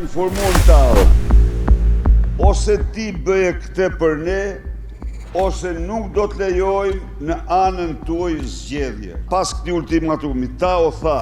informuar ta. Ose ti bëje këtë për ne, ose nuk do të lejojmë në anën tuaj zgjedhje. Pas këtij ultimatumi, ta o tha,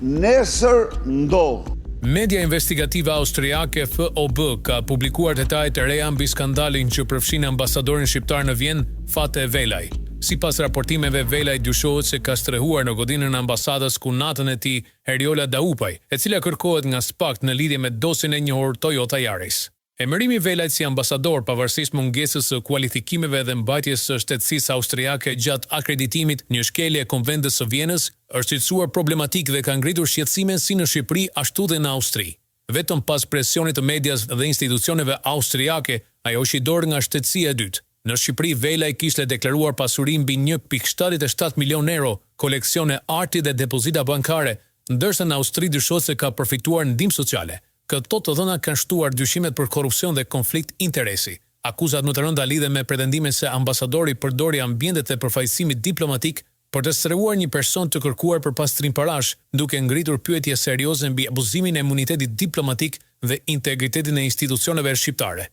nesër ndodh. Media investigative austriake FOB ka publikuar detajet e reja mbi skandalin që përfshin ambasadorin shqiptar në Vjenë, Fate Velaj. Sipas raportimeve, Velaj dyshohet se ka strehuar në godinën e ambasadës ku natën e tij Eriola Daupaj, e cila kërkohet nga SPAK në lidhje me dosjen e njohur Toyota Yaris. Emërimi i Velajt si ambasador pavarësisht mungesës së kualifikimeve dhe mbajtjes së shtetësisë austriake gjatë akreditimit një shkelje e Konventës së Vjenës është cilësuar problematik dhe ka ngritur shqetësime si në Shqipëri ashtu dhe në Austri. Vetëm pas presionit të medias dhe institucioneve austriake, ajo është i dorë nga shtetësia e dytë. Në Shqipëri, Velaj kishte deklaruar pasuri mbi 1.77 milion euro, koleksione arti dhe depozita bankare, ndërsa në Austri dyshohet se ka përfituar ndihmë sociale. Këto të dhëna kanë shtuar dyshimet për korrupsion dhe konflikt interesi. Akuzat më të rënda lidhen me pretendimin se ambasadori përdori ambientet e përfaqësimit diplomatik për të strehuar një person të kërkuar për pastrim parash, duke ngritur pyetje serioze mbi abuzimin e imunitetit diplomatik dhe integritetin e institucioneve shqiptare.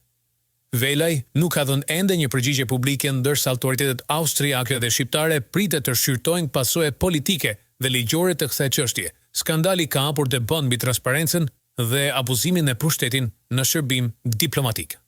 Velaj nuk ka dhënë ende një përgjigje publike, ndërsa autoritetet austriake dhe shqiptare pritet të shqyrtojnë pasojë politike dhe ligjore të kësaj çështje. Skandali ka hapur debat mbi transparencën dhe abuzimin e pushtetin në shërbim diplomatik.